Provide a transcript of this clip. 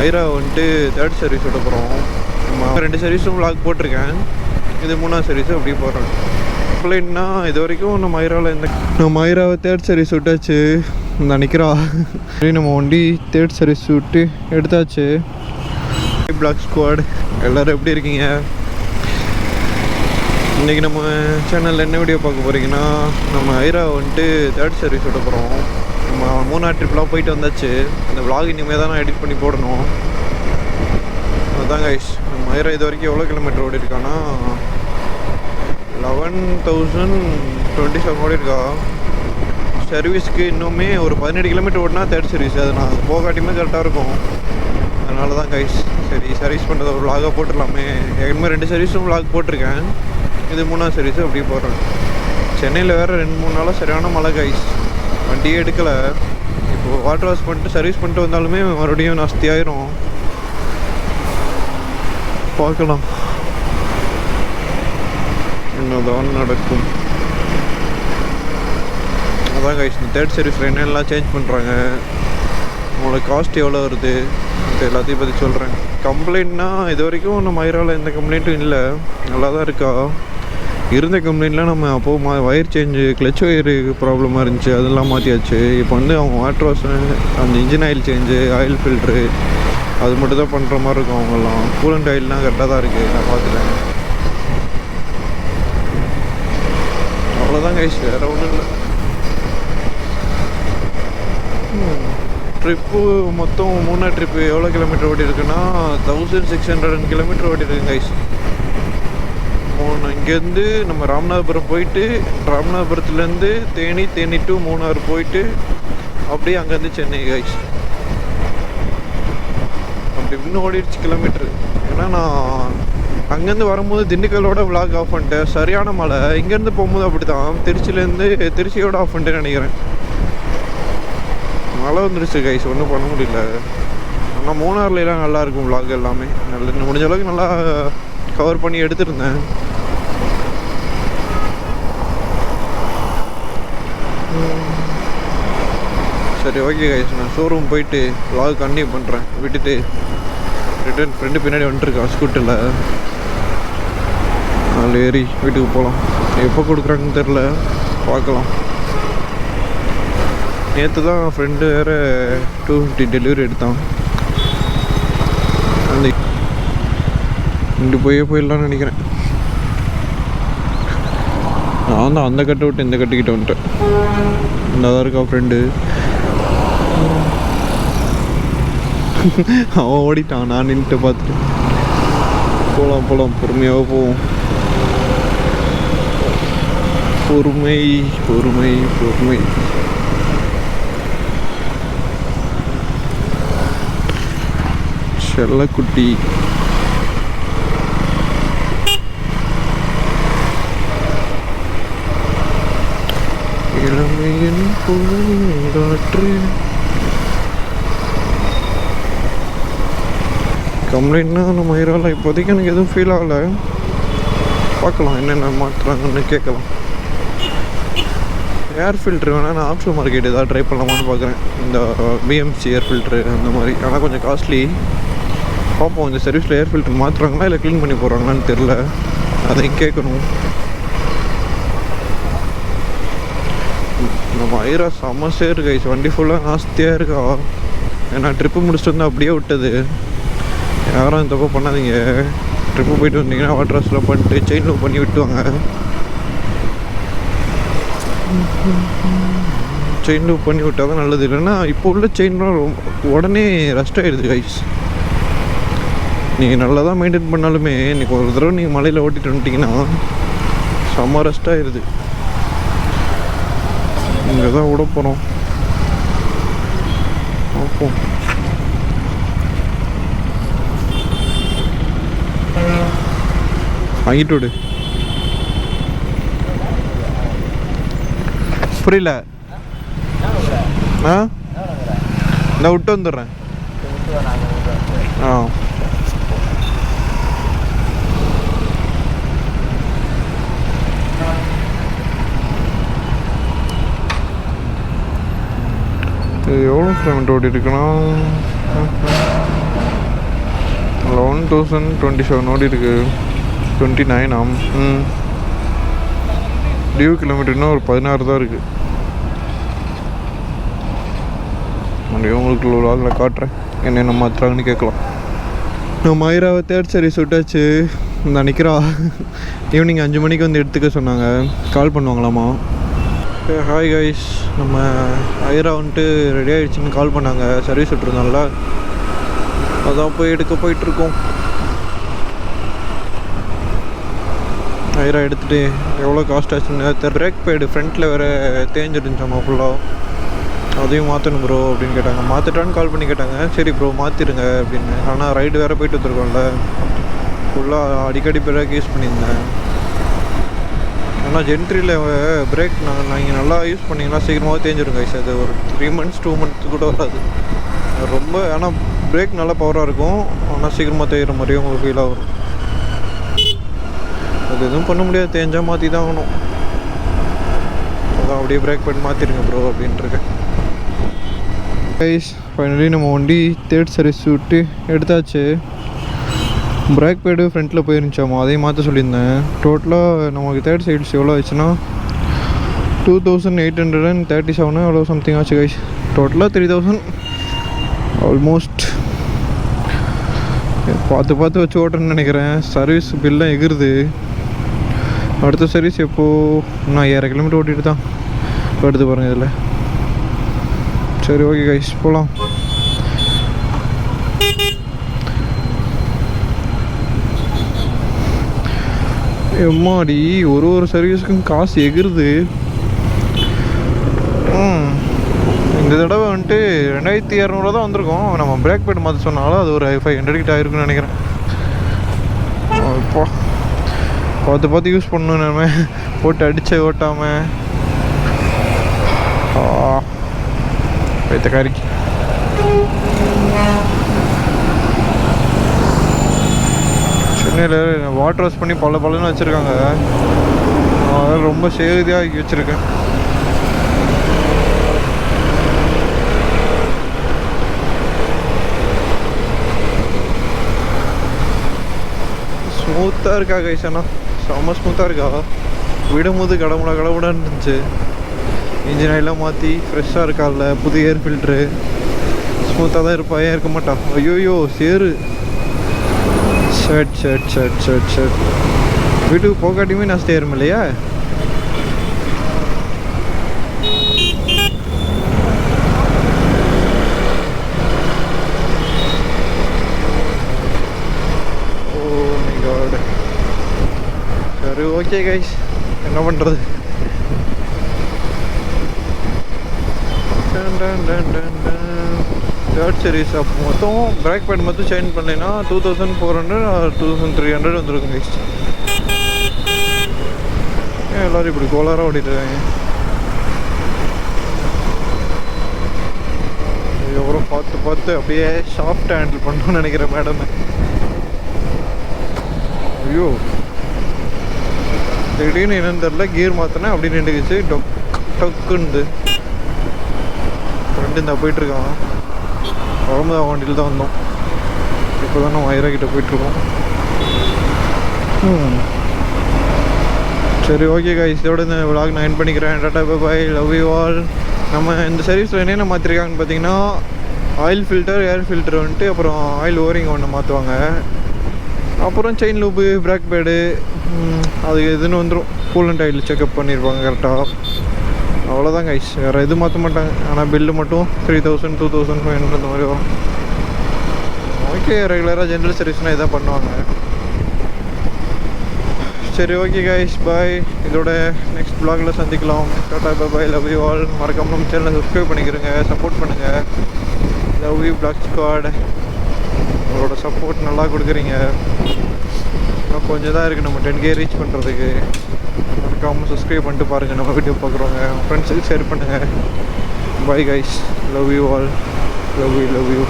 மைரா வந்துட்டு 3rd service விட போகிறோம். 2 சர்வீஸும் விளாக் போட்டிருக்கேன். இது 3ஆவது சர்வீஸும் அப்படியே போடுறேன். கம்ப்ளைண்ட்னா இது வரைக்கும் நம்ம மைராவை 3rd சர்வீஸ் விட்டாச்சு. நினைக்கிறா நம்ம வண்டி 3rd சர்வீஸ் விட்டு எடுத்தாச்சு. பிளாக் ஸ்குவாட் எல்லோரும் எப்படி இருக்கீங்க? இன்றைக்கி நம்ம சேனலில் என்ன வீடியோ பார்க்க போகிறீங்கன்னா, நம்ம மைரா வந்துட்டு 3rd சர்வீஸ் விட போகிறோம். நம்ம 3 ட்ரிப்லாம் போயிட்டு வந்தாச்சு. இந்த விளாக் இனிமேல் தான் நான் எடிட் பண்ணி போடணும். அதுதான் கைஸ், நம்ம மைரா இது வரைக்கும் எவ்வளோ கிலோமீட்டர் ஓடி இருக்கான்னா 11,027 ஓடி இருக்கா. சர்வீஸ்க்கு இன்னுமே ஒரு 17 கிலோமீட்டர் ஓடினா 3rd சர்வீஸ். அது நான் போகாட்டியுமே கரெக்டாக இருக்கும். அதனால தான் கைஸ், சரி சர்வீஸ் பண்ணுறது ஒரு விளாகாக போட்டுடலாமே. ஏற்கனவே 2 சர்வீஸும் விளாக் போட்டிருக்கேன். இது 3ஆவது சர்வீஸும் அப்படியே போடுறேன். சென்னையில் வேறு 2-3 நாளாக சரியான மழை கைஸ். வண்டியே எடுக்கலை. இப்போது வாட்டர் வாஷ் பண்ணிட்டு சர்வீஸ் பண்ணிட்டு வந்தாலுமே மறுபடியும் நாஸ்தி ஆயிரும். பார்க்கலாம் என்னதான் நடக்கும். அதான் கைஸ், இந்த 3rd சர்வீஸில் என்னெல்லாம் சேஞ்ச் பண்ணுறாங்க, உங்களுக்கு காஸ்ட் எவ்வளோ வருது, எல்லாத்தையும் பற்றி சொல்கிறேன். கம்ப்ளைண்ட்னா இது வரைக்கும் நம்ம மைராவில் எந்த கம்ப்ளைண்ட்டும் இல்லை, நல்லா தான் இருக்கா. இருந்த கம்ப்ளைண்ட்லாம் நம்ம அப்போது வயர் சேஞ்சு, கிளச் வயரு ப்ராப்ளமாக இருந்துச்சு, அதெல்லாம் மாற்றியாச்சு. இப்போ வந்து அவங்க வாட்டர் வாஷ், அந்த engine oil change, oil filter, அது மட்டும் தான் பண்ணுற மாதிரி இருக்கும். அவங்கெல்லாம் கூலண்ட் ஆயில்லாம் கரெக்டாக தான் இருக்குது, நான் பார்த்துட்டேன். அவ்வளோதான் கைஸ், வேறு ஒன்றும் இல்லை. ட்ரிப்பு மொத்தம் 3 ட்ரிப்பு எவ்வளோ கிலோமீட்டர் ஓடி இருக்குன்னா 1600 கிலோமீட்டர் ஓடி இருக்கு கைஸ். இங்கேருந்து நம்ம ராமநாதபுரம் போயிட்டு, ராமநாதபுரத்துலேருந்து தேனி டு மூணாறு போயிட்டு அப்படியே அங்கேருந்து சென்னை கைஸ். அப்படி இப்படின்னு ஓடிடுச்சு கிலோமீட்ரு. ஏன்னா நான் அங்கேருந்து வரும்போது திண்டுக்கல்லோட விளாக் ஆஃப் பண்ணிட்டேன். சரியான மழை. இங்கேருந்து போகும்போது அப்படி தான், திருச்சியோட ஆஃப் பண்ணிட்டேன்னு நினைக்கிறேன். மழை வந்துருச்சு கைஸ், ஒன்றும் பண்ண முடியல. ஆனால் மூணாறுலாம் நல்லாயிருக்கும் விளாக் எல்லாமே. முடிஞ்ச அளவுக்கு நல்லா கவர் பண்ணி எடுத்துருந்தேன். சரி ஓகே கைஸ், நான் ஷோரூம் போயிட்டு விளாக் கண்டினியூ பண்ணுறேன். விட்டுட்டு ரிட்டர்ன் ஃப்ரெண்டு பின்னாடி வந்துட்டுருக்கான் ஸ்கூட்டரில். அதில் ஏறி வீட்டுக்கு போகலாம். எப்போ கொடுக்குறாங்கன்னு தெரில, பார்க்கலாம். நேற்று தான் ஃப்ரெண்டு வேறு 250 டெலிவரி எடுத்தான். அந்த இண்டு போயிடலான்னு நினைக்கிறேன். நான் தான் அந்த கட்டை விட்டு இந்த கட்டிக்கிட்ட வந்துட்டேன். இந்த தான் இருக்கா ஃப்ரெண்டு. அவன் ஓடிட்டான், நான் நின்றுட்டு பார்த்துட்டு. போகலாம் பொறுமையாக போவோம். பொறுமை. செல்லக்குட்டி இளமையின் பூங்காற்று. கம்ப்ளைண்ட்னா நம்ம மைராவில் இப்போதைக்கு எனக்கு எதுவும் ஃபீல் ஆகலை. பார்க்கலாம் என்னென்ன மாற்றுறாங்கன்னு கேட்கலாம். ஏர் ஃபில்ட்ரு வேணால் நான் ஆப்ஷன் மார்க்கெட் ஏதாவது ட்ரை பண்ணலாமான்னு பார்க்குறேன். இந்த பிஎம்சி ஏர் ஃபில்ட்ரு அந்த மாதிரி. ஆனால் கொஞ்சம் காஸ்ட்லி. பார்ப்போம், இந்த சர்வீஸில் ஏர் ஃபில்ட்ரு மாற்றுறாங்களா இல்லை க்ளீன் பண்ணி போடுறாங்களான்னு தெரில. அதையும் கேட்கணும். நம்ம மைரா செம்ம சேரு கைஸ். வண்டி ஃபுல்லாக நாஸ்தியாக இருக்கா. ஏன்னா ட்ரிப்பு முடிச்சுட்டு வந்து அப்படியே விட்டது. யாரும் இந்த தப்போ பண்ணாதீங்க. ட்ரிப்பு போயிட்டு வந்தீங்கன்னா வாட்டர் வாஷ்லாம் பண்ணிட்டு செயின் லூப் பண்ணி விட்டுவாங்க. செயின் லூப் பண்ணி விட்டால் தான் நல்லது. இல்லைன்னா இப்போ உள்ள செயின்லாம் உடனே ரஸ்ட் ஆகிடுது கைஸ். நீங்கள் நல்லா தான் மெயின்டைன் பண்ணாலுமே இன்றைக்கி ஒரு தடவை நீங்கள் மலையில் ஓட்டிகிட்டு வந்துட்டிங்கன்னா செம்ம ரஸ்ட் ஆகிடுது. இங்கே தான் விட போகிறோம். பார்ப்போம். வாங்கிட்டு விடு. புரியல. நான் விட்டு வந்துடுறேன். எவ்வளோ கிலோமீட்டர் ஓடி இருக்குன்னா 2027 ஓடி இருக்கு. 29 ஆம். டியூ கிலோமீட்டர் இன்னும் ஒரு 16 தான் இருக்குது. உங்களுக்கு லாகில் காட்டுறேன் என்னென்ன மாற்றுறாங்கன்னு கேட்கலாம். நம்ம மயிராவை தேர்ட் சர்வீஸ் விட்டாச்சு. இந்த நிற்கிறா. ஈவினிங் 5 மணிக்கு வந்து எடுத்துக்க சொன்னாங்க. கால் பண்ணுவாங்களாமா. ஹாய் கைஸ், நம்ம ஐரா வந்துட்டு ரெடி ஆகிடுச்சின்னு கால் பண்ணாங்க. சர்வீஸ் விட்டுருந்தால அதான் போய் எடுக்க போயிட்டுருக்கோம். ஐரா எடுத்துகிட்டு எவ்வளோ காஸ்ட் ஆச்சுன்னு. பிரேக் பேடு ஃப்ரண்ட்டில் வேறு தேஞ்சிருந்துச்சாமா ஃபுல்லாக. அதையும் மாற்றணும் ப்ரோ அப்படின்னு கேட்டாங்க. மாற்றிட்டான்னு கால் பண்ணி கேட்டாங்க. சரி ப்ரோ மாற்றிடுங்க அப்படின்னு. ஆனால் ரைடு வேறு போயிட்டு வந்துருக்கோம்ல, ஃபுல்லாக அடிக்கடி பிரேக் யூஸ் பண்ணியிருந்தேன். ஆனால் ஜென்ட்ரியில் பிரேக் நீங்கள் நல்லா யூஸ் பண்ணிங்கன்னா சீக்கிரமாக தேஞ்சிருங்க கைஸ். அது ஒரு 3 months 2 months கூட வராது ரொம்ப. ஆனால் பிரேக் நல்லா பவராக இருக்கும். ஆனால் சீக்கிரமாக தேய்கிற மாதிரியும் உங்களுக்கு ஃபீலாக வரும். அது எதுவும் பண்ண முடியாது, தேஞ்சால் மாற்றி தான் ஆகணும். அதான் அப்படியே பிரேக் பண்ணி மாற்றிடுங்க ப்ரோ அப்படின்ட்டுருக்கேன் கைஸ். ஃபைனலி நம்ம வண்டி தேர்ட் சர்வீஸ் விட்டு எடுத்தாச்சு. பிரேக் பேடு ஃப்ரண்ட்டில் போயிருந்துச்சாமா, அதையும் மாற்ற சொல்லியிருந்தேன். டோட்டலாக நமக்கு தேர்ட் சைட்ஸ் எவ்வளோ ஆச்சுன்னா 2837 எவ்வளோ சம்திங் ஆச்சு கைஸ். டோட்டலாக 3000 ஆல்மோஸ்ட். பார்த்து வச்சு ஓட்டுறேன்னு நினைக்கிறேன். சர்வீஸ் பில்லாம் எகிருது. அடுத்த சர்வீஸ் எப்போது? நான் 1000 கிலோமீட்டர் ஓட்டிகிட்டு தான் எடுத்து பாருங்கள் இதில். சரி ஓகே கைஸ், போகலாம். எம்மாடி ஒரு சர்வீஸுக்கும் காசு எகிருது. இந்த தடவை வந்துட்டு 2200 தான் வந்திருக்கோம். நம்ம பிரேக் பேட் மாற்ற சொன்னாலும் அது ஒரு 500 கிட்ட ஆயிருக்குன்னு நினைக்கிறேன். இப்போ பார்த்து யூஸ் பண்ணணும். நம்ம போட்டு அடித்து ஓட்டாமல் வைத்தக்காரிக்கு. சென்னையில் வாட்டர் வாஷ் பண்ணி பலன்னு வச்சுருக்காங்க. அதெல்லாம் ரொம்ப சேதியாக ஆக்கி வச்சுருக்கேன். ஸ்மூத்தாக இருக்கா கைஸானா? செம்ம ஸ்மூத்தாக இருக்கா. விடும்போது கடமுடான்னு இருந்துச்சு. இன்ஜின் ஆயிலாம் மாற்றி ஃப்ரெஷ்ஷாக இருக்கால. புது ஏர் ஃபில்ட்ரு. ஸ்மூத்தாக தான் இருப்பா, ஏன் இருக்க மாட்டான். ஐயோயோ சேரு. ஷர்ட் வீட்டுக்கு போகாட்டியுமே நான் ஸ்டேரும் இல்லையா? Oh my god. சரி ஓகே கைஸ், என்ன பண்ணுறது. தேர்ட் சீரீஸ் அப்போ மொத்தம் பிரேக் பேட் மட்டும் சேஞ்ச் பண்ணலைன்னா 2400 or 2300 வந்துருக்கும் கைஸ். ஏன் எல்லோரும் இப்படி கோளாராக ஓடிட்டுருக்காங்க? இதுக்கப்புறம் பார்த்து அப்படியே ஷாஃப்ட் ஹேண்டில் பண்ணணும்னு நினைக்கிறேன் மேடம். ஐயோ திடீர்னு என்னன்னு தெரில, கியர் மாற்றினேன் அப்படி நின்றுக்குச்சு. டக்குன்னு ஃப்ரெண்டு இந்த போயிட்டுருக்கான். குழம்புதா வண்டியில் தான் வந்தோம். இப்போ தான் நம்ம ஐரா கிட்டே போயிட்டுருக்கோம். சரி ஓகே கைஸ், இதோட இந்த விலாக் நான் எண்ட் பண்ணிக்கிறேன். டாடா bye bye, love you all. நம்ம இந்த சர்வீஸில் என்னென்ன மாற்றிருக்காங்கன்னு பார்த்தீங்கன்னா, ஆயில் ஃபில்டர், ஏர் ஃபில்டர் வந்துட்டு, அப்புறம் ஆயில் ஓரிங் ஒன்று மாற்றுவாங்க. அப்புறம் செயின் லூப்பு, பிரேக் பேடு, அது எதுன்னு வந்துடும். கூலண்ட் ஆயில் செக்அப் பண்ணியிருப்பாங்க கரெக்டாக. அவ்வளோதான் கைஸ், வேறு எதுவும் மாற்ற மாட்டாங்க. ஆனால் பில்லு மட்டும் 3000 2500 அந்த மாதிரி வரும். ஓகே, ரெகுலராக ஜென்ரல் சர்வீஸ்னால் இதான் பண்ணுவாங்க. சரி ஓகே கைஸ், பாய். இதோட நெக்ஸ்ட் வ்ளாகில் சந்திக்கலாம். டாடா bye bye, love you all. மறக்காமல் நம்ம சேனலை சப்ஸ்கிரைப் பண்ணிக்கிறேங்க, சப்போர்ட் பண்ணுங்கள். Love you black squad. உங்களோட சப்போர்ட் நல்லா கொடுக்குறீங்க. இன்னும் கொஞ்சம் தான் இருக்குது நம்ம 10K ரீச் பண்ணுறதுக்கு. மறக்காமல் சப்ஸ்கிரைப் பண்ணிட்டு பாருங்கள். நம்ம வீடியோ பார்க்குறவங்க ஃப்ரெண்ட்ஸுக்கு ஷேர் பண்ணுங்கள். Bye guys, love you all. Love you.